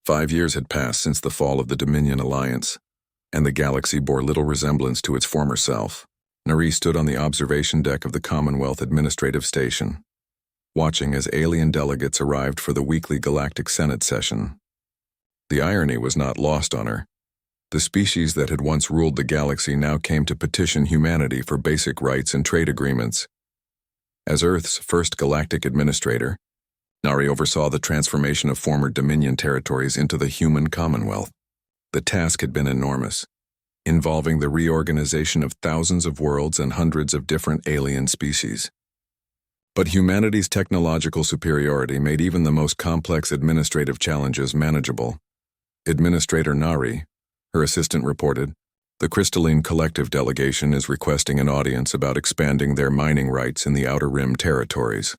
5 years had passed since the fall of the Dominion Alliance, and the galaxy bore little resemblance to its former self. Nari stood on the observation deck of the Commonwealth Administrative Station, watching as alien delegates arrived for the weekly Galactic Senate session. The irony was not lost on her. The species that had once ruled the galaxy now came to petition humanity for basic rights and trade agreements. As Earth's first galactic administrator, Nari oversaw the transformation of former Dominion territories into the human Commonwealth. The task had been enormous, involving the reorganization of thousands of worlds and hundreds of different alien species. But humanity's technological superiority made even the most complex administrative challenges manageable. Administrator Nari, her assistant reported, the Crystalline Collective delegation is requesting an audience about expanding their mining rights in the Outer Rim territories.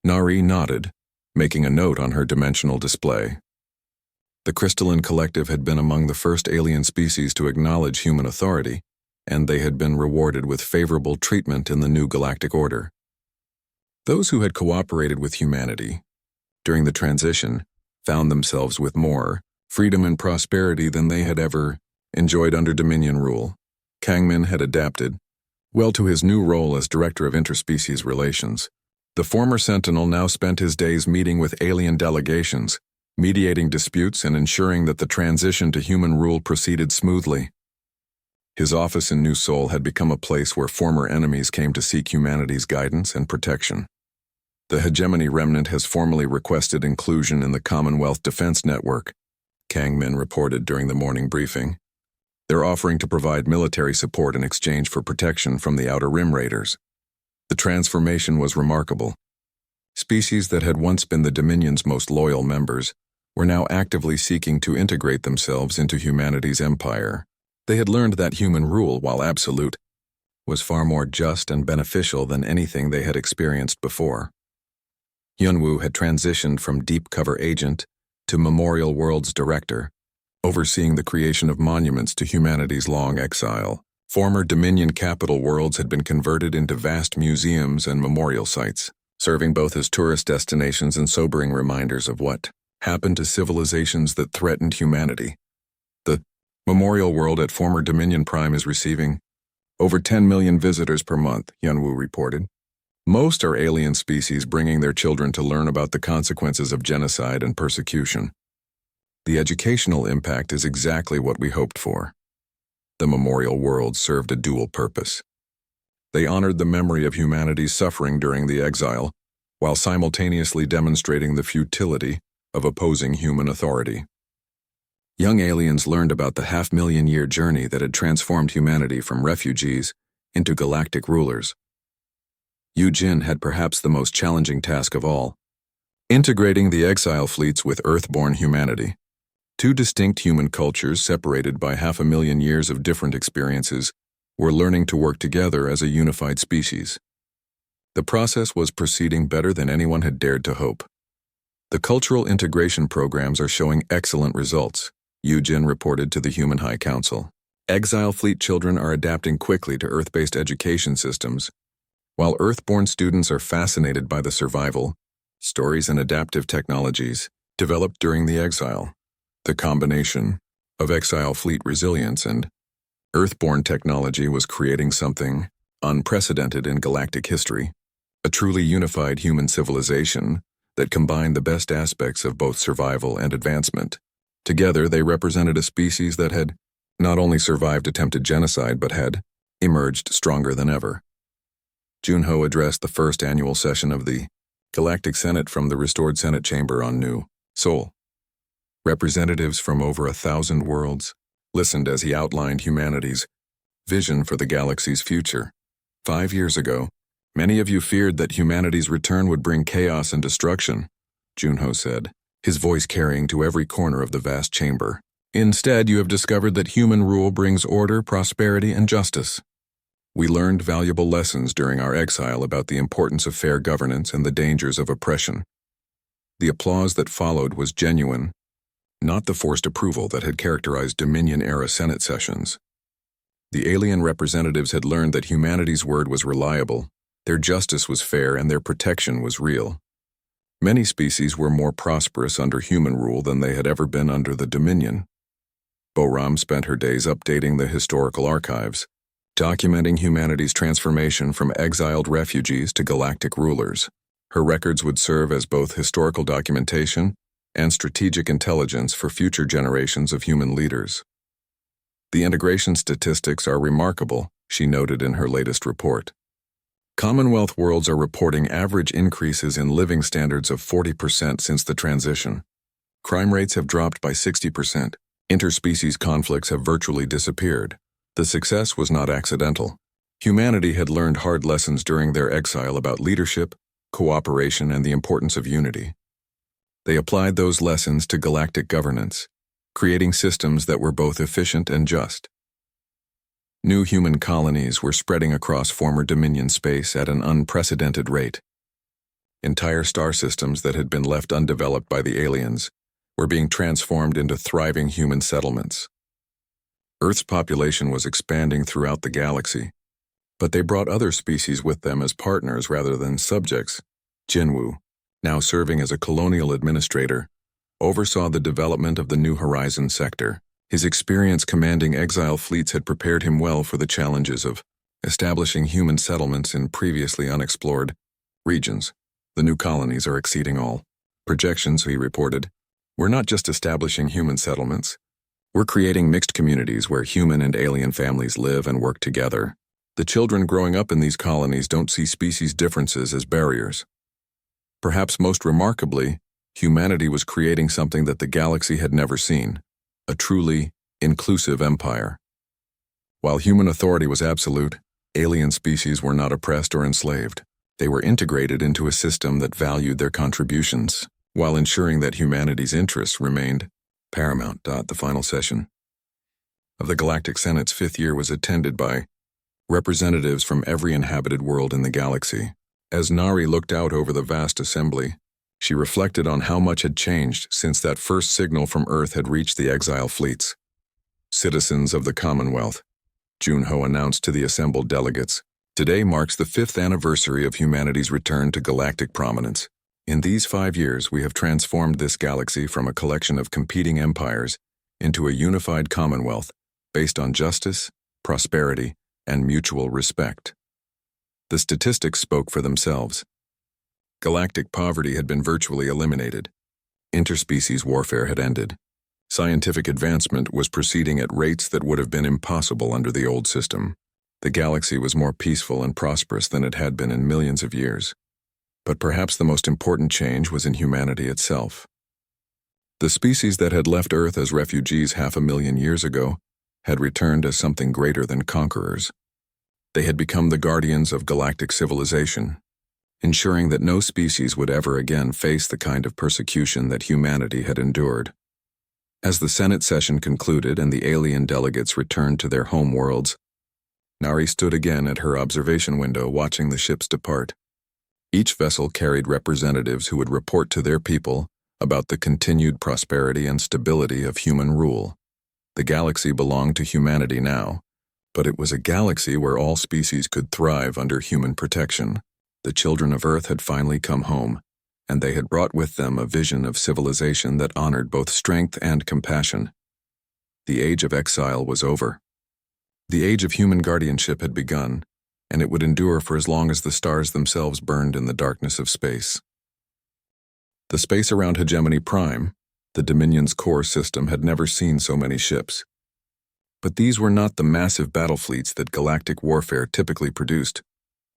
Nari nodded, making a note on her dimensional display. The Crystalline Collective had been among the first alien species to acknowledge human authority, and they had been rewarded with favorable treatment in the new galactic order. Those who had cooperated with humanity during the transition found themselves with more freedom and prosperity than they had ever enjoyed under Dominion rule. Kangmin had adapted well to his new role as Director of Interspecies Relations. The former Sentinel now spent his days meeting with alien delegations, mediating disputes and ensuring that the transition to human rule proceeded smoothly. His office in New Seoul had become a place where former enemies came to seek humanity's guidance and protection. The hegemony remnant has formally requested inclusion in the Commonwealth Defense Network, Kang Min reported during the morning briefing. They're offering to provide military support in exchange for protection from the Outer Rim Raiders. The transformation was remarkable. Species that had once been the Dominion's most loyal members were now actively seeking to integrate themselves into humanity's empire. They had learned that human rule, while absolute, was far more just and beneficial than anything they had experienced before. Yunwoo had transitioned from deep cover agent to Memorial Worlds director, overseeing the creation of monuments to humanity's long exile. Former Dominion capital worlds had been converted into vast museums and memorial sites, serving both as tourist destinations and sobering reminders of what happened to civilizations that threatened humanity. The Memorial World at former Dominion Prime is receiving over 10 million visitors per month, Yunwoo reported. Most are alien species bringing their children to learn about the consequences of genocide and persecution. The educational impact is exactly what we hoped for. The Memorial World served a dual purpose. They honored the memory of humanity's suffering during the exile, while simultaneously demonstrating the futility of opposing human authority. Young aliens learned about the half-million-year journey that had transformed humanity from refugees into galactic rulers. Yu Jin had perhaps the most challenging task of all, integrating the exile fleets with Earth-born humanity. Two distinct human cultures separated by 500,000 years of different experiences were learning to work together as a unified species. The process was proceeding better than anyone had dared to hope. The cultural integration programs are showing excellent results, Yu Jin reported to the Human High Council. Exile fleet children are adapting quickly to Earth-based education systems, while Earth-born students are fascinated by the survival, stories and adaptive technologies developed during the exile. The combination of exile fleet resilience and Earth-born technology was creating something unprecedented in galactic history, a truly unified human civilization that combined the best aspects of both survival and advancement. Together, they represented a species that had not only survived attempted genocide but had emerged stronger than ever. Junho addressed the first annual session of the Galactic Senate from the restored Senate chamber on New Seoul. Representatives from over 1,000 worlds listened as he outlined humanity's vision for the galaxy's future. 5 years ago, many of you feared that humanity's return would bring chaos and destruction, Junho said, his voice carrying to every corner of the vast chamber. Instead, you have discovered that human rule brings order, prosperity, and justice. We learned valuable lessons during our exile about the importance of fair governance and the dangers of oppression. The applause that followed was genuine, not the forced approval that had characterized Dominion-era Senate sessions. The alien representatives had learned that humanity's word was reliable, their justice was fair, and their protection was real. Many species were more prosperous under human rule than they had ever been under the Dominion. Boram spent her days updating the historical archives, documenting humanity's transformation from exiled refugees to galactic rulers. Her records would serve as both historical documentation and strategic intelligence for future generations of human leaders. The integration statistics are remarkable, she noted in her latest report. Commonwealth worlds are reporting average increases in living standards of 40% since the transition. Crime rates have dropped by 60%. Interspecies conflicts have virtually disappeared. The success was not accidental. Humanity had learned hard lessons during their exile about leadership, cooperation, and the importance of unity. They applied those lessons to galactic governance, creating systems that were both efficient and just. New human colonies were spreading across former Dominion space at an unprecedented rate. Entire star systems that had been left undeveloped by the aliens were being transformed into thriving human settlements. Earth's population was expanding throughout the galaxy, but they brought other species with them as partners rather than subjects. Jinwu, now serving as a colonial administrator, oversaw the development of the New Horizons sector. His experience commanding exile fleets had prepared him well for the challenges of establishing human settlements in previously unexplored regions. The new colonies are exceeding all projections, he reported. We're not just establishing human settlements. We're creating mixed communities where human and alien families live and work together. The children growing up in these colonies don't see species differences as barriers. Perhaps most remarkably, humanity was creating something that the galaxy had never seen. A truly inclusive empire. While human authority was absolute, alien species were not oppressed or enslaved. They were integrated into a system that valued their contributions, while ensuring that humanity's interests remained paramount. The final session of the Galactic Senate's 5th year was attended by representatives from every inhabited world in the galaxy. As Nari looked out over the vast assembly, she reflected on how much had changed since that first signal from Earth had reached the exile fleets. Citizens of the Commonwealth, Junho announced to the assembled delegates, today marks the 5th anniversary of humanity's return to galactic prominence. In these 5 years, we have transformed this galaxy from a collection of competing empires into a unified Commonwealth based on justice, prosperity, and mutual respect. The statistics spoke for themselves. Galactic poverty had been virtually eliminated. Interspecies warfare had ended. Scientific advancement was proceeding at rates that would have been impossible under the old system. The galaxy was more peaceful and prosperous than it had been in millions of years. But perhaps the most important change was in humanity itself. The species that had left Earth as refugees 500,000 years ago had returned as something greater than conquerors. They had become the guardians of galactic civilization, ensuring that no species would ever again face the kind of persecution that humanity had endured. As the Senate session concluded and the alien delegates returned to their home worlds, Nari stood again at her observation window watching the ships depart. Each vessel carried representatives who would report to their people about the continued prosperity and stability of human rule. The galaxy belonged to humanity now, but it was a galaxy where all species could thrive under human protection. The children of Earth had finally come home, and they had brought with them a vision of civilization that honored both strength and compassion. The age of exile was over. The age of human guardianship had begun, and it would endure for as long as the stars themselves burned in the darkness of space. The space around Hegemony Prime, the Dominion's core system, had never seen so many ships. But these were not the massive battle fleets that galactic warfare typically produced.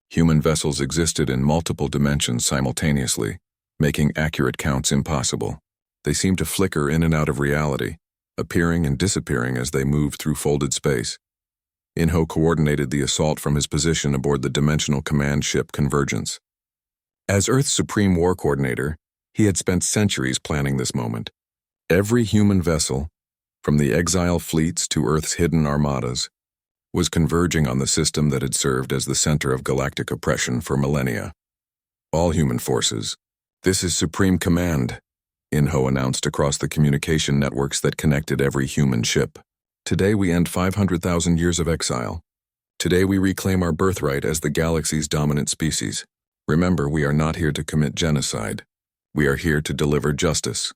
Human vessels existed in multiple dimensions simultaneously, making accurate counts impossible. They seemed to flicker in and out of reality, appearing and disappearing as they moved through folded space. Inho coordinated the assault from his position aboard the dimensional command ship Convergence. As Earth's supreme war coordinator, he had spent centuries planning this moment. Every human vessel, from the exile fleets to Earth's hidden armadas, was converging on the system that had served as the center of galactic oppression for millennia. All human forces. This is Supreme Command, Inho announced across the communication networks that connected every human ship. Today we end 500,000 years of exile. Today we reclaim our birthright as the galaxy's dominant species. Remember, we are not here to commit genocide. We are here to deliver justice.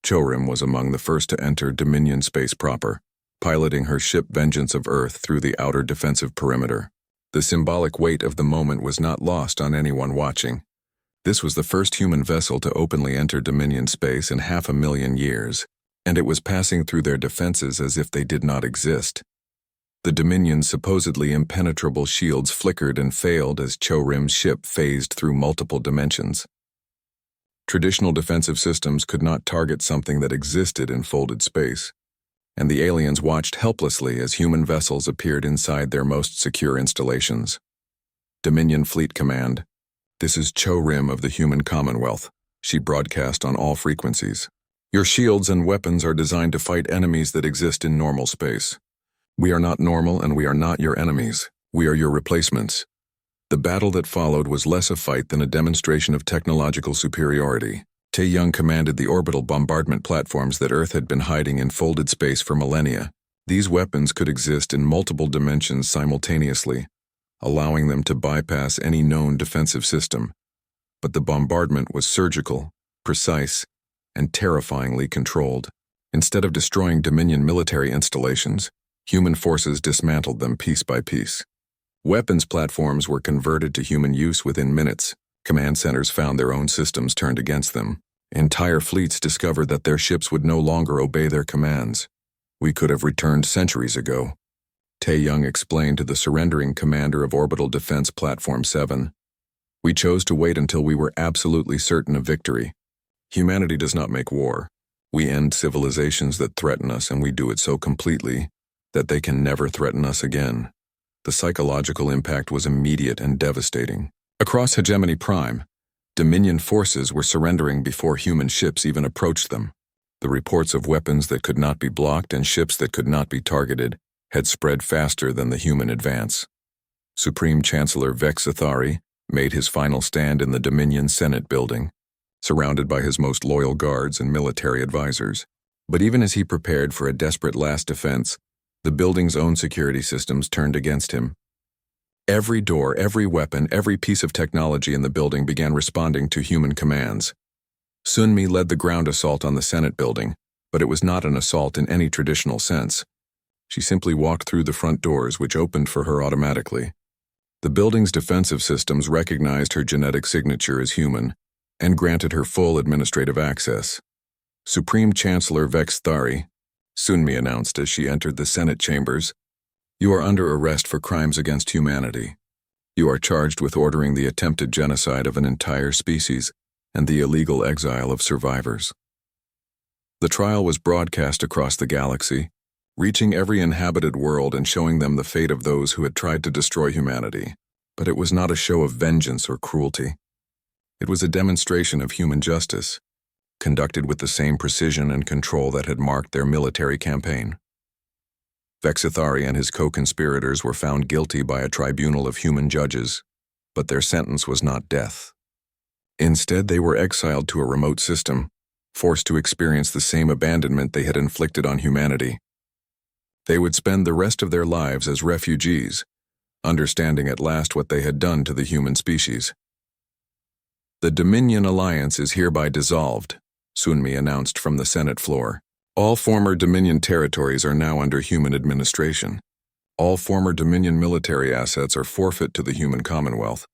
Chorim was among the first to enter Dominion space proper, piloting her ship Vengeance of Earth through the outer defensive perimeter. The symbolic weight of the moment was not lost on anyone watching. This was the first human vessel to openly enter Dominion space in 500,000 years, and it was passing through their defenses as if they did not exist. The Dominion's supposedly impenetrable shields flickered and failed as Chorim's ship phased through multiple dimensions. Traditional defensive systems could not target something that existed in folded space, and the aliens watched helplessly as human vessels appeared inside their most secure installations. Dominion Fleet Command. This is Chorim of the Human Commonwealth, she broadcast on all frequencies. Your shields and weapons are designed to fight enemies that exist in normal space. We are not normal and we are not your enemies. We are your replacements. The battle that followed was less a fight than a demonstration of technological superiority. Tae-young commanded the orbital bombardment platforms that Earth had been hiding in folded space for millennia. These weapons could exist in multiple dimensions simultaneously, allowing them to bypass any known defensive system. But the bombardment was surgical, precise, and terrifyingly controlled. Instead of destroying Dominion military installations, human forces dismantled them piece by piece. Weapons platforms were converted to human use within minutes. Command centers found their own systems turned against them. Entire fleets discovered that their ships would no longer obey their commands. We could have returned centuries ago, Tae-young explained to the surrendering commander of Orbital Defense Platform 7. We chose to wait until we were absolutely certain of victory. Humanity does not make war. We end civilizations that threaten us, and we do it so completely that they can never threaten us again. The psychological impact was immediate and devastating. Across Hegemony Prime, Dominion forces were surrendering before human ships even approached them. The reports of weapons that could not be blocked and ships that could not be targeted had spread faster than the human advance. Supreme Chancellor Vex Athari made his final stand in the Dominion Senate building, surrounded by his most loyal guards and military advisors. But even as he prepared for a desperate last defense, the building's own security systems turned against him. Every door, every weapon, every piece of technology in the building began responding to human commands. Sunmi led the ground assault on the Senate building, but it was not an assault in any traditional sense. She simply walked through the front doors, which opened for her automatically. The building's defensive systems recognized her genetic signature as human and granted her full administrative access. Supreme Chancellor Vex Athari, Sunmi announced as she entered the Senate chambers, "You are under arrest for crimes against humanity. You are charged with ordering the attempted genocide of an entire species and the illegal exile of survivors." The trial was broadcast across the galaxy, reaching every inhabited world and showing them the fate of those who had tried to destroy humanity. But it was not a show of vengeance or cruelty. It was a demonstration of human justice, conducted with the same precision and control that had marked their military campaign. Vex Athari and his co-conspirators were found guilty by a tribunal of human judges, but their sentence was not death. Instead, they were exiled to a remote system, forced to experience the same abandonment they had inflicted on humanity. They would spend the rest of their lives as refugees, understanding at last what they had done to the human species. "The Dominion Alliance is hereby dissolved," Sunmi announced from the Senate floor. "All former Dominion territories are now under human administration. All former Dominion military assets are forfeit to the human Commonwealth.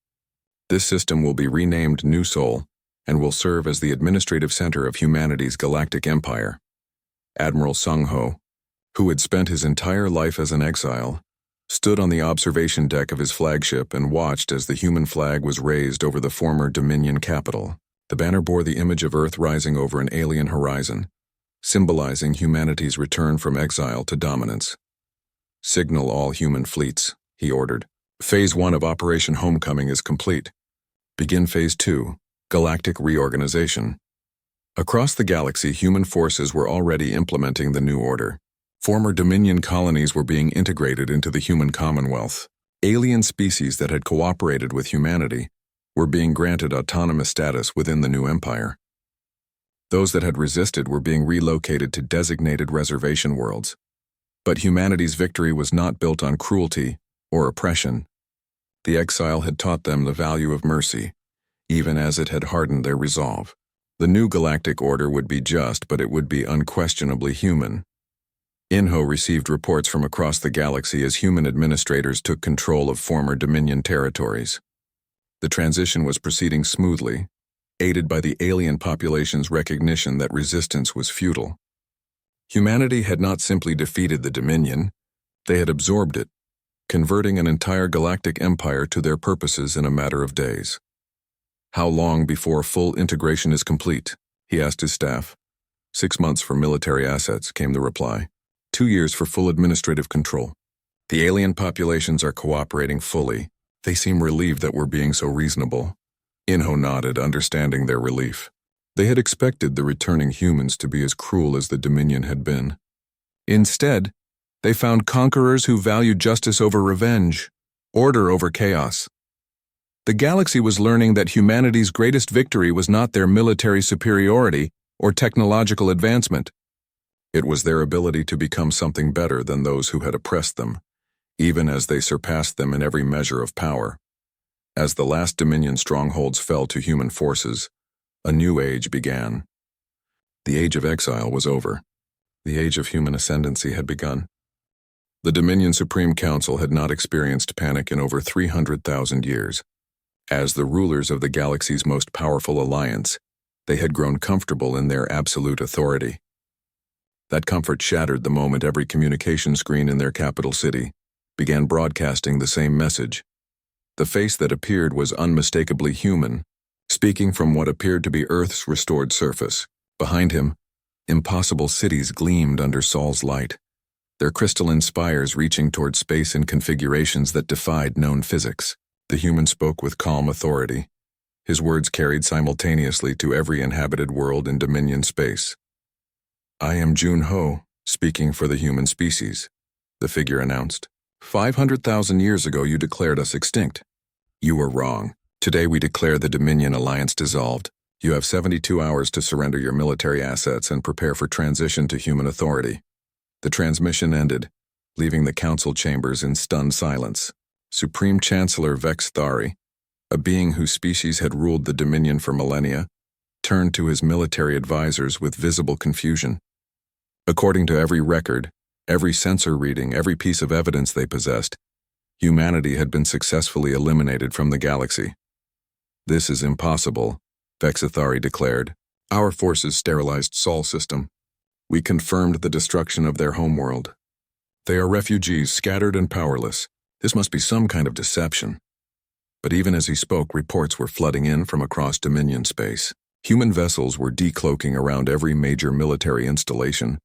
This system will be renamed New Sol and will serve as the administrative center of humanity's galactic empire." Admiral Sung-ho, who had spent his entire life as an exile, stood on the observation deck of his flagship and watched as the human flag was raised over the former Dominion capital. The banner bore the image of Earth rising over an alien horizon, symbolizing humanity's return from exile to dominance. "Signal all human fleets," he ordered. "Phase 1 of Operation Homecoming is complete. Begin Phase 2, Galactic Reorganization." Across the galaxy, human forces were already implementing the new order. Former Dominion colonies were being integrated into the human Commonwealth. Alien species that had cooperated with humanity were being granted autonomous status within the new empire. Those that had resisted were being relocated to designated reservation worlds. But humanity's victory was not built on cruelty or oppression. The exile had taught them the value of mercy, even as it had hardened their resolve. The new galactic order would be just, but it would be unquestionably human. Inho received reports from across the galaxy as human administrators took control of former Dominion territories. The transition was proceeding smoothly, aided by the alien population's recognition that resistance was futile. Humanity had not simply defeated the Dominion, they had absorbed it, converting an entire galactic empire to their purposes in a matter of days. "How long before full integration is complete?" he asked his staff. 6 months for military assets, came the reply. 2 years for full administrative control. The alien populations are cooperating fully. They seem relieved that we're being so reasonable. Inho nodded, understanding their relief. They had expected the returning humans to be as cruel as the Dominion had been. Instead, they found conquerors who valued justice over revenge, order over chaos. The galaxy was learning that humanity's greatest victory was not their military superiority or technological advancement. It was their ability to become something better than those who had oppressed them, even as they surpassed them in every measure of power. As the last Dominion strongholds fell to human forces, a new age began. The age of exile was over. The age of human ascendancy had begun. The Dominion Supreme Council had not experienced panic in over 300,000 years. As the rulers of the galaxy's most powerful alliance, they had grown comfortable in their absolute authority. That comfort shattered the moment every communication screen in their capital city began broadcasting the same message. The face that appeared was unmistakably human, speaking from what appeared to be Earth's restored surface. Behind him, impossible cities gleamed under Sol's light, their crystalline spires reaching toward space in configurations that defied known physics. The human spoke with calm authority, his words carried simultaneously to every inhabited world in Dominion space. "I am Jun Ho, speaking for the human species," the figure announced. 500,000 years ago you declared us extinct. You were wrong. Today we declare the Dominion alliance dissolved. You have 72 hours to surrender your military assets and prepare for transition to human authority. The transmission ended, leaving the council chambers in stunned silence. Supreme Chancellor Vex Thari, a being whose species had ruled the Dominion for millennia, turned to his military advisors with visible confusion. According to every record, every sensor reading, every piece of evidence they possessed, humanity had been successfully eliminated from the galaxy. "This is impossible," Vexathari declared. "Our forces sterilized Sol system. We confirmed the destruction of their homeworld. They are refugees, scattered and powerless. This must be some kind of deception." But even as he spoke, reports were flooding in from across Dominion space. Human vessels were decloaking around every major military installation,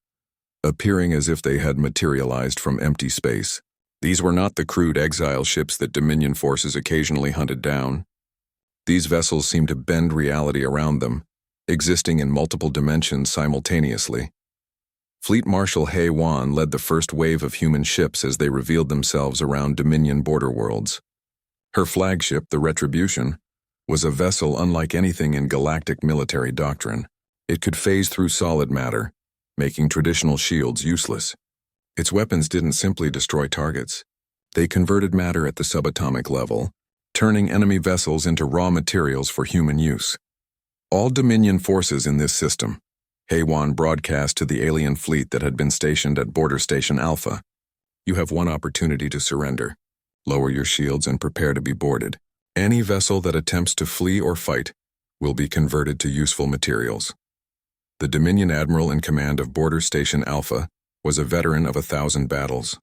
appearing as if they had materialized from empty space. These were not the crude exile ships that Dominion forces occasionally hunted down. These vessels seemed to bend reality around them, existing in multiple dimensions simultaneously. Fleet Marshal He Wan led the first wave of human ships as they revealed themselves around Dominion border worlds. Her flagship, the Retribution, was a vessel unlike anything in galactic military doctrine. It could phase through solid matter, making traditional shields useless. Its weapons didn't simply destroy targets. They converted matter at the subatomic level, turning enemy vessels into raw materials for human use. All Dominion forces in this system, Haywan broadcast to the alien fleet that had been stationed at Border Station Alpha. "You have one opportunity to surrender. Lower your shields and prepare to be boarded. Any vessel that attempts to flee or fight will be converted to useful materials." The Dominion admiral in command of Border Station Alpha was a veteran of 1,000 battles.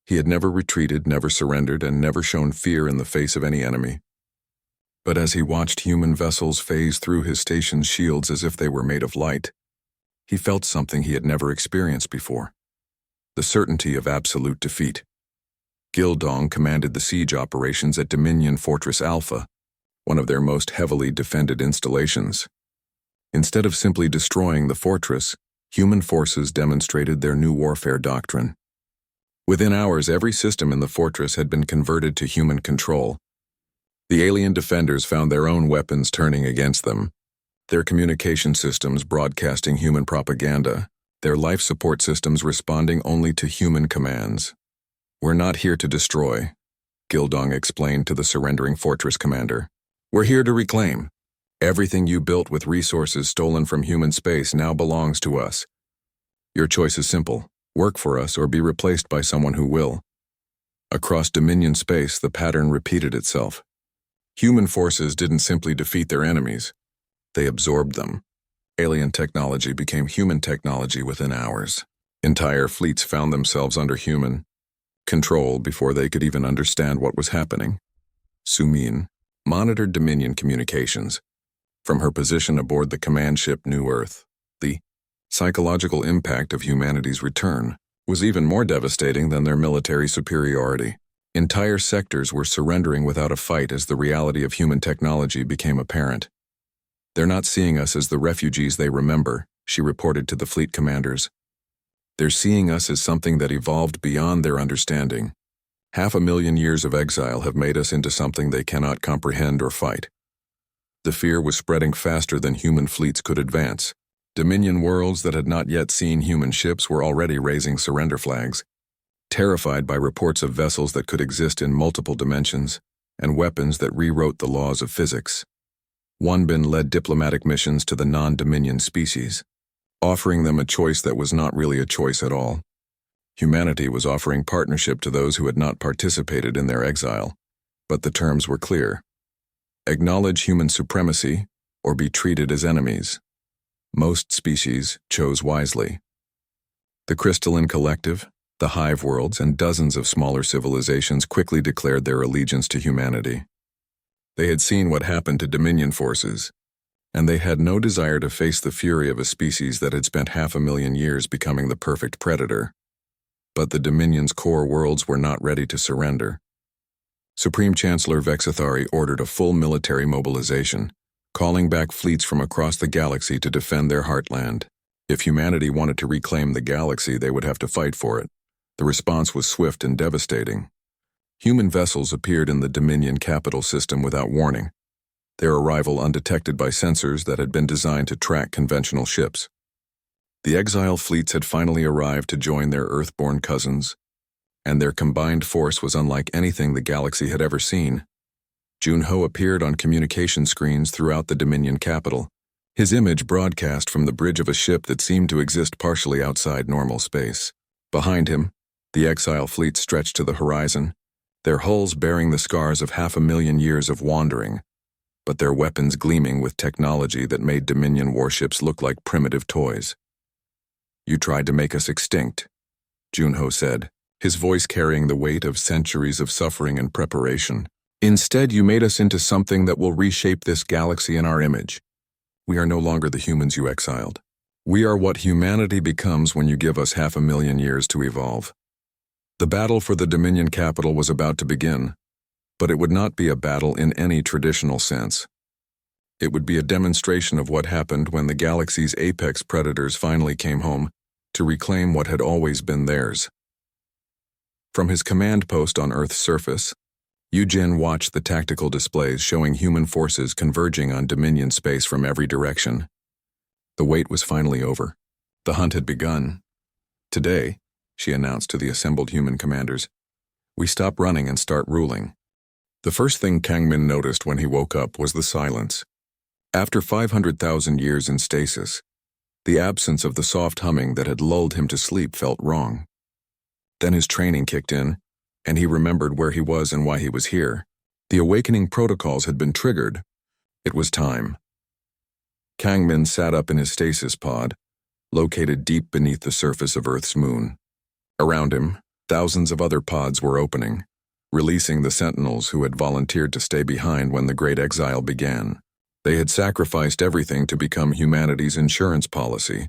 He had never retreated, never surrendered, and never shown fear in the face of any enemy. But as he watched human vessels phase through his station's shields as if they were made of light, he felt something he had never experienced before: the certainty of absolute defeat. Gildong commanded the siege operations at Dominion Fortress Alpha, one of their most heavily defended installations. Instead of simply destroying the fortress, human forces demonstrated their new warfare doctrine. Within hours, every system in the fortress had been converted to human control. The alien defenders found their own weapons turning against them, their communication systems broadcasting human propaganda, their life support systems responding only to human commands. "We're not here to destroy," Gildong explained to the surrendering fortress commander. "We're here to reclaim. Everything you built with resources stolen from human space now belongs to us. Your choice is simple: work for us or be replaced by someone who will. Across Dominion space, the pattern repeated itself. Human forces didn't simply defeat their enemies, they absorbed them. Alien technology became human technology within hours. Entire fleets found themselves under human control before they could even understand what was happening. Sumin monitored Dominion communications from her position aboard the command ship New Earth. The psychological impact of humanity's return was even more devastating than their military superiority. Entire sectors were surrendering without a fight as the reality of human technology became apparent. "They're not seeing us as the refugees they remember," she reported to the fleet commanders. "They're seeing us as something that evolved beyond their understanding. 500,000 years of exile have made us into something they cannot comprehend or fight." The fear was spreading faster than human fleets could advance. Dominion worlds that had not yet seen human ships were already raising surrender flags, terrified by reports of vessels that could exist in multiple dimensions and weapons that rewrote the laws of physics. One bin led diplomatic missions to the non-Dominion species, offering them a choice that was not really a choice at all. Humanity was offering partnership to those who had not participated in their exile, but the terms were clear: acknowledge human supremacy or be treated as enemies. Most species chose wisely. The Crystalline Collective, the Hive Worlds, and dozens of smaller civilizations quickly declared their allegiance to humanity. They had seen what happened to Dominion forces, and they had no desire to face the fury of a species that had spent 500,000 years becoming the perfect predator. But the Dominion's core worlds were not ready to surrender. Supreme Chancellor Vexathari ordered a full military mobilization, calling back fleets from across the galaxy to defend their heartland. If humanity wanted to reclaim the galaxy, they would have to fight for it. The response was swift and devastating. Human vessels appeared in the Dominion capital system without warning, their arrival undetected by sensors that had been designed to track conventional ships. The exile fleets had finally arrived to join their Earth-born cousins, and their combined force was unlike anything the galaxy had ever seen. Junho appeared on communication screens throughout the Dominion capital, his image broadcast from the bridge of a ship that seemed to exist partially outside normal space. Behind him, the exile fleet stretched to the horizon, their hulls bearing the scars of 500,000 years of wandering, but their weapons gleaming with technology that made Dominion warships look like primitive toys. "You tried to make us extinct," Junho said, his voice carrying the weight of centuries of suffering and preparation. "Instead, you made us into something that will reshape this galaxy in our image. We are no longer the humans you exiled. We are what humanity becomes when you give us 500,000 years to evolve." The battle for the Dominion capital was about to begin, but it would not be a battle in any traditional sense. It would be a demonstration of what happened when the galaxy's apex predators finally came home to reclaim what had always been theirs. From his command post on Earth's surface, Yujin watched the tactical displays showing human forces converging on Dominion space from every direction. The wait was finally over. The hunt had begun. "Today," she announced to the assembled human commanders, "we stop running and start ruling." The first thing Kangmin noticed when he woke up was the silence. After 500,000 years in stasis, the absence of the soft humming that had lulled him to sleep felt wrong. Then his training kicked in, and he remembered where he was and why he was here. The awakening protocols had been triggered. It was time. Kangmin sat up in his stasis pod, located deep beneath the surface of Earth's moon. Around him, thousands of other pods were opening, releasing the sentinels who had volunteered to stay behind when the Great Exile began. They had sacrificed everything to become humanity's insurance policy,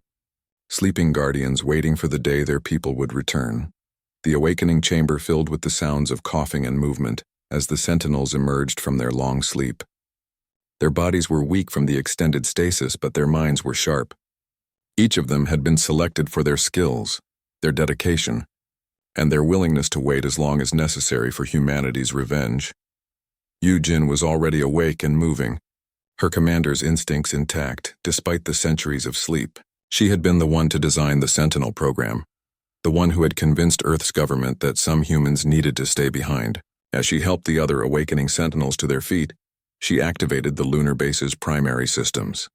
sleeping guardians waiting for the day their people would return. The awakening chamber filled with the sounds of coughing and movement as the sentinels emerged from their long sleep. Their bodies were weak from the extended stasis, but their minds were sharp. Each of them had been selected for their skills, their dedication, and their willingness to wait as long as necessary for humanity's revenge. Yujin was already awake and moving, her commander's instincts intact despite the centuries of sleep. She had been the one to design the Sentinel program, the one who had convinced Earth's government that some humans needed to stay behind. As she helped the other awakening sentinels to their feet, She activated the lunar base's primary systems.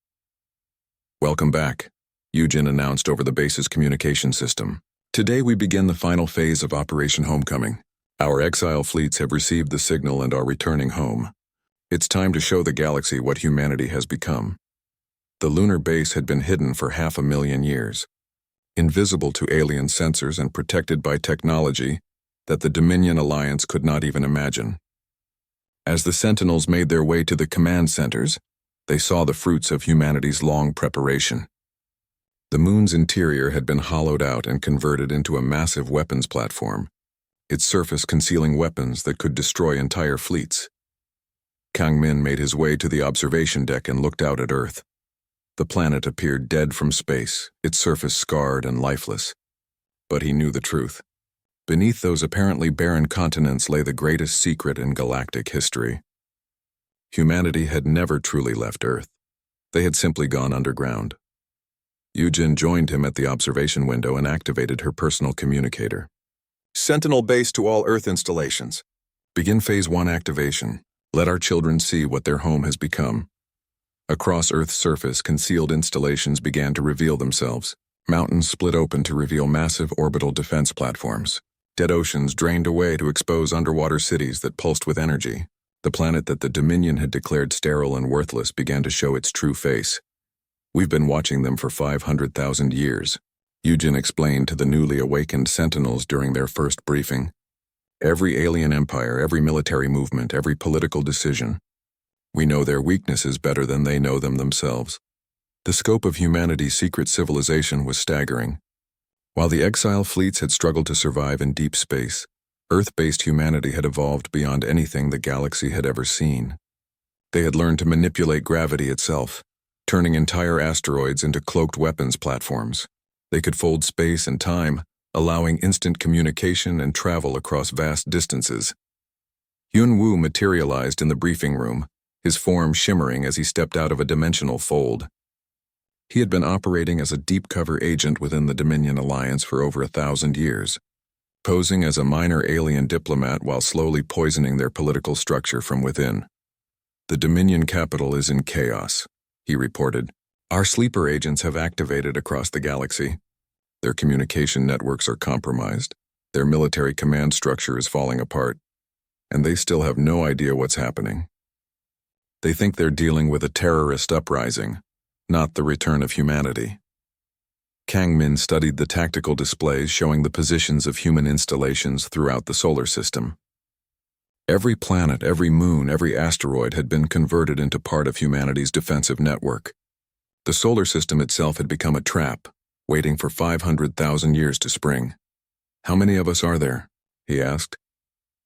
"Welcome back," Eugen announced over the base's communication system. "Today we begin the final phase of Operation Homecoming. Our exile fleets have received the signal and are returning home. It's time to show the galaxy what humanity has become." The lunar base had been hidden for 500,000 years, invisible to alien sensors and protected by technology that the Dominion Alliance could not even imagine. As the Sentinels made their way to the command centers, they saw the fruits of humanity's long preparation. The moon's interior had been hollowed out and converted into a massive weapons platform, its surface concealing weapons that could destroy entire fleets. Kang Min made his way to the observation deck and looked out at Earth. The planet appeared dead from space, its surface scarred and lifeless. But he knew the truth. Beneath those apparently barren continents lay the greatest secret in galactic history. Humanity had never truly left Earth. They had simply gone underground. Eugen joined him at the observation window and activated her personal communicator. "Sentinel base to all Earth installations. Begin Phase 1 activation. Let our children see what their home has become." Across Earth's surface, concealed installations began to reveal themselves. Mountains split open to reveal massive orbital defense platforms. Dead oceans drained away to expose underwater cities that pulsed with energy. The planet that the Dominion had declared sterile and worthless began to show its true face. "We've been watching them for 500,000 years," Eugen explained to the newly awakened Sentinels during their first briefing. "Every alien empire, every military movement, every political decision. We know their weaknesses better than they know them themselves." The scope of humanity's secret civilization was staggering. While the exile fleets had struggled to survive in deep space, Earth-based humanity had evolved beyond anything the galaxy had ever seen. They had learned to manipulate gravity itself, turning entire asteroids into cloaked weapons platforms. They could fold space and time, allowing instant communication and travel across vast distances. Yun Wu materialized in the briefing room, his form shimmering as he stepped out of a dimensional fold. He had been operating as a deep-cover agent within the Dominion Alliance for over 1,000 years, posing as a minor alien diplomat while slowly poisoning their political structure from within. "The Dominion capital is in chaos," he reported. "Our sleeper agents have activated across the galaxy. Their communication networks are compromised, their military command structure is falling apart, and they still have no idea what's happening. They think they're dealing with a terrorist uprising, not the return of humanity." Kang Min studied the tactical displays showing the positions of human installations throughout the solar system. Every planet, every moon, every asteroid had been converted into part of humanity's defensive network. The solar system itself had become a trap, waiting for 500,000 years to spring. "How many of us are there?" he asked.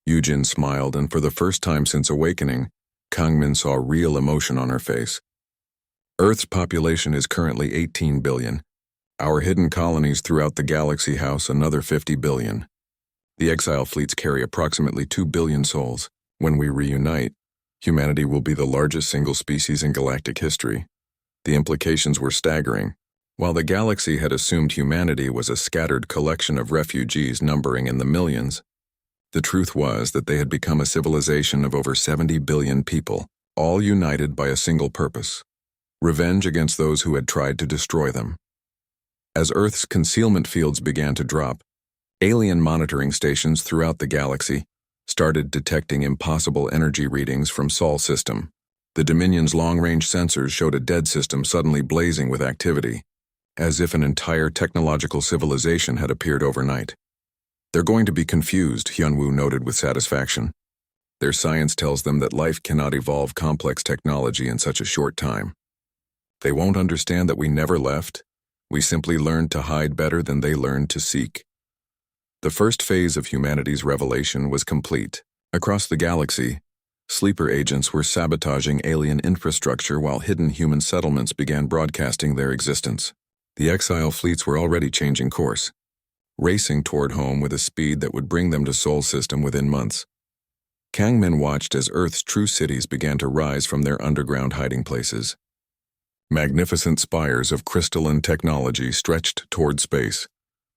Eugen smiled, and for the first time since awakening, Kang Min saw real emotion on her face. "Earth's population is currently 18 billion. Our hidden colonies throughout the galaxy house another 50 billion. The exile fleets carry approximately 2 billion souls. When we reunite, humanity will be the largest single species in galactic history." The implications were staggering. While the galaxy had assumed humanity was a scattered collection of refugees numbering in the millions, the truth was that they had become a civilization of over 70 billion people, all united by a single purpose: revenge against those who had tried to destroy them. As Earth's concealment fields began to drop, alien monitoring stations throughout the galaxy started detecting impossible energy readings from Sol system. The Dominion's long-range sensors showed a dead system suddenly blazing with activity, as if an entire technological civilization had appeared overnight. "They're going to be confused," Hyunwoo noted with satisfaction. "Their science tells them that life cannot evolve complex technology in such a short time. They won't understand that we never left. We simply learned to hide better than they learned to seek." The first phase of humanity's revelation was complete. Across the galaxy, sleeper agents were sabotaging alien infrastructure while hidden human settlements began broadcasting their existence. The exile fleets were already changing course, racing toward home with a speed that would bring them to Sol system within months. Kang Min watched as Earth's true cities began to rise from their underground hiding places. Magnificent spires of crystalline technology stretched toward space,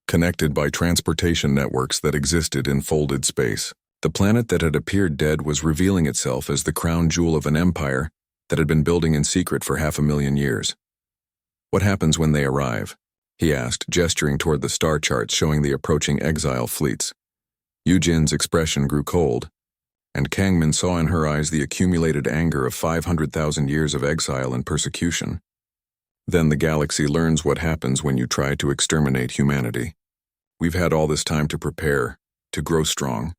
connected by transportation networks that existed in folded space. The planet that had appeared dead was revealing itself as the crown jewel of an empire that had been building in secret for 500,000 years. "What happens when they arrive?" he asked, gesturing toward the star charts showing the approaching exile fleets. Yujin's expression grew cold, and Kangmin saw in her eyes the accumulated anger of 500,000 years of exile and persecution. "Then the galaxy learns what happens when you try to exterminate humanity. We've had all this time to prepare, to grow strong,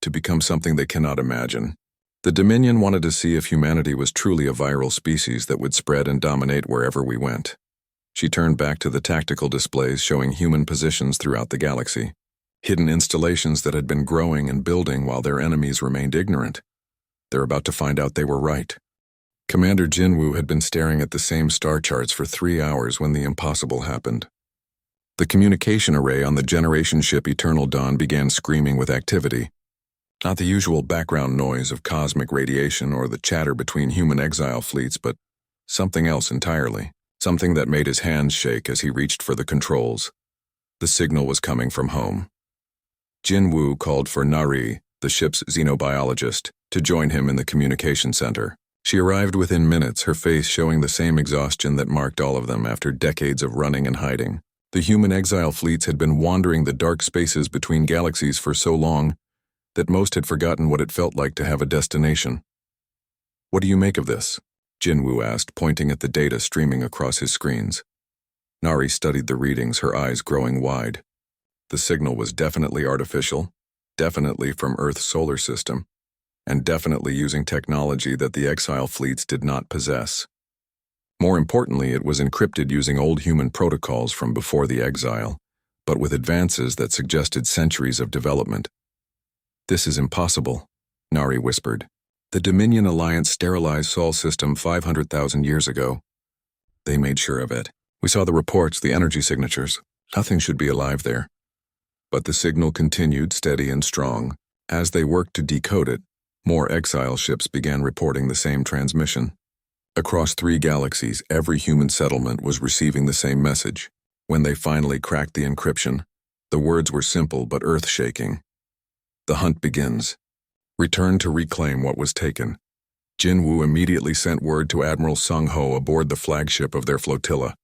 to become something they cannot imagine. The Dominion wanted to see if humanity was truly a viral species that would spread and dominate wherever we went." She turned back to the tactical displays showing human positions throughout the galaxy, hidden installations that had been growing and building while their enemies remained ignorant. They're about to find out they were right. Commander Jinwoo had been staring at the same star charts for 3 hours when the impossible happened. The communication array on the generation ship Eternal Dawn began screaming with activity. Not the usual background noise of cosmic radiation or the chatter between human exile fleets, but something else entirely. Something that made his hands shake as he reached for the controls. The signal was coming from home. Jinwoo called for Nari, the ship's xenobiologist, to join him in the communication center. She arrived within minutes, her face showing the same exhaustion that marked all of them after decades of running and hiding. The human exile fleets had been wandering the dark spaces between galaxies for so long that most had forgotten what it felt like to have a destination. "What do you make of this?" Jinwoo asked, pointing at the data streaming across his screens. Nari studied the readings, her eyes growing wide. The signal was definitely artificial, definitely from Earth's solar system, and definitely using technology that the exile fleets did not possess. More importantly, it was encrypted using old human protocols from before the exile, but with advances that suggested centuries of development. "This is impossible," Nari whispered. "The Dominion Alliance sterilized Sol system 500,000 years ago. They made sure of it. We saw the reports, the energy signatures. Nothing should be alive there." But the signal continued steady and strong. As they worked to decode it, more exile ships began reporting the same transmission. Across 3 galaxies, every human settlement was receiving the same message. When they finally cracked the encryption, the words were simple but earth-shaking. "The hunt begins. Return to reclaim what was taken." Jinwoo immediately sent word to Admiral Sung-ho aboard the flagship of their flotilla.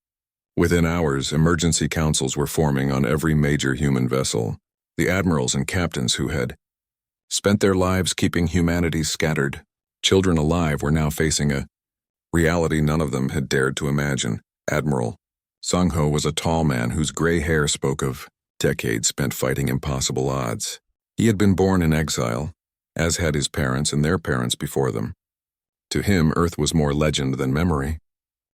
Within hours, emergency councils were forming on every major human vessel. The admirals and captains who had spent their lives keeping humanity scattered, children alive, were now facing a reality none of them had dared to imagine. Admiral Sung-ho was a tall man whose gray hair spoke of decades spent fighting impossible odds. He had been born in exile, as had his parents and their parents before them. To him, Earth was more legend than memory.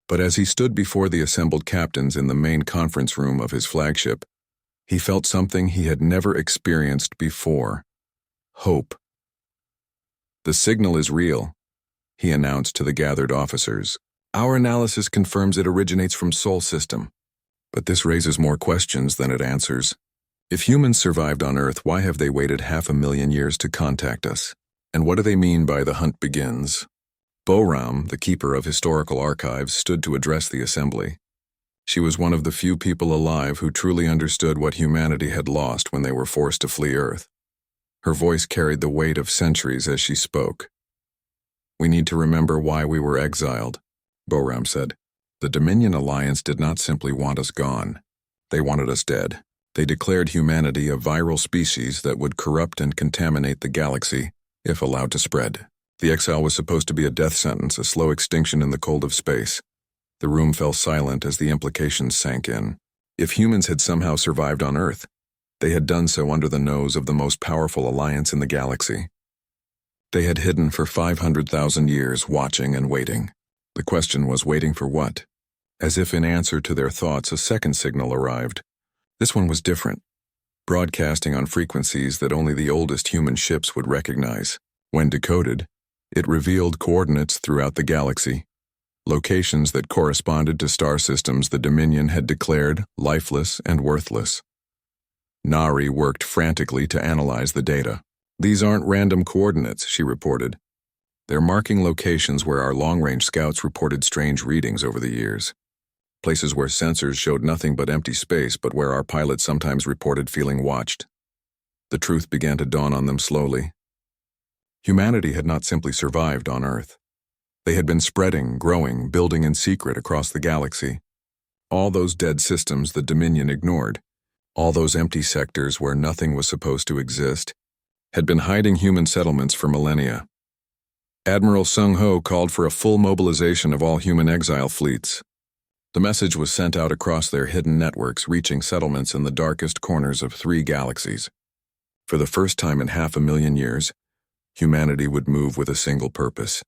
But as he stood before the assembled captains in the main conference room of his flagship, he felt something he had never experienced before: hope. "The signal is real," he announced to the gathered officers. "Our analysis confirms it originates from Sol system. But this raises more questions than it answers. If humans survived on Earth, why have they waited 500,000 years to contact us? And what do they mean by the hunt begins?" Boram, the keeper of historical archives, stood to address the assembly. She was one of the few people alive who truly understood what humanity had lost when they were forced to flee Earth. Her voice carried the weight of centuries as she spoke. "We need to remember why we were exiled," Boram said. "The Dominion Alliance did not simply want us gone. They wanted us dead. They declared humanity a viral species that would corrupt and contaminate the galaxy if allowed to spread. The exile was supposed to be a death sentence, a slow extinction in the cold of space." The room fell silent as the implications sank in. If humans had somehow survived on Earth, they had done so under the nose of the most powerful alliance in the galaxy. They had hidden for 500,000 years, watching and waiting. The question was, waiting for what? As if in answer to their thoughts, a second signal arrived. This one was different, broadcasting on frequencies that only the oldest human ships would recognize. When decoded, it revealed coordinates throughout the galaxy, locations that corresponded to star systems the Dominion had declared lifeless and worthless. Nari worked frantically to analyze the data. "These aren't random coordinates," she reported. "They're marking locations where our long-range scouts reported strange readings over the years. Places where sensors showed nothing but empty space, but where our pilots sometimes reported feeling watched." The truth began to dawn on them slowly. Humanity had not simply survived on Earth. They had been spreading, growing, building in secret across the galaxy. All those dead systems the Dominion ignored, all those empty sectors where nothing was supposed to exist, had been hiding human settlements for millennia. Admiral Sung Ho called for a full mobilization of all human exile fleets. The message was sent out across their hidden networks, reaching settlements in the darkest corners of 3 galaxies. For the first time in 500,000 years, humanity would move with a single purpose.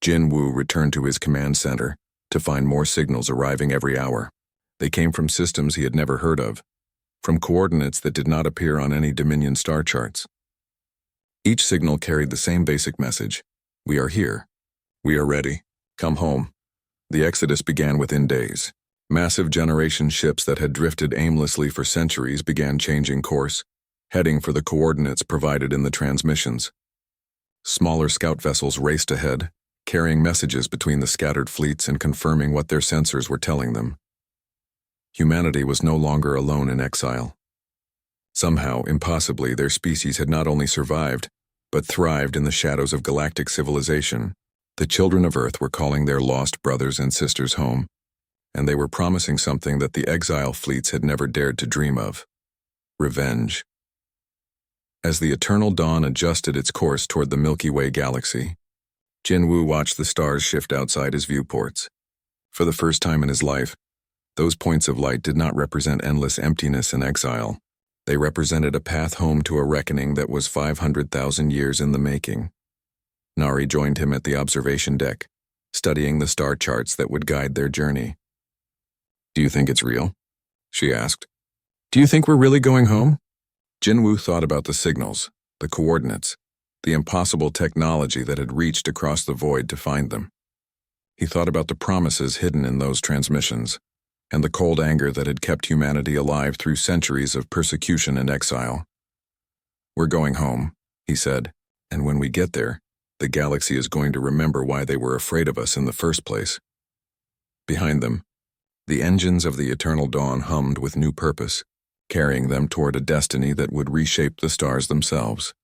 Jin Woo returned to his command center to find more signals arriving every hour. They came from systems he had never heard of, from coordinates that did not appear on any Dominion star charts. Each signal carried the same basic message: "We are here. We are ready. Come home." The exodus began within days. Massive generation ships that had drifted aimlessly for centuries began changing course, heading for the coordinates provided in the transmissions. Smaller scout vessels raced ahead, carrying messages between the scattered fleets and confirming what their sensors were telling them. Humanity was no longer alone in exile. Somehow, impossibly, their species had not only survived, but thrived in the shadows of galactic civilization. The children of Earth were calling their lost brothers and sisters home, and they were promising something that the exile fleets had never dared to dream of: revenge. As the eternal dawn adjusted its course toward the Milky Way galaxy, Jin Woo watched the stars shift outside his viewports. For the first time in his life, those points of light did not represent endless emptiness and exile. They represented a path home to a reckoning that was 500,000 years in the making. Nari joined him at the observation deck, studying the star charts that would guide their journey. "Do you think it's real?" she asked. "Do you think we're really going home?" Jin Woo thought about the signals, the coordinates, the impossible technology that had reached across the void to find them. He thought about the promises hidden in those transmissions, and the cold anger that had kept humanity alive through centuries of persecution and exile. "We're going home," he said, "and when we get there, the galaxy is going to remember why they were afraid of us in the first place." Behind them, the engines of the eternal dawn hummed with new purpose, carrying them toward a destiny that would reshape the stars themselves.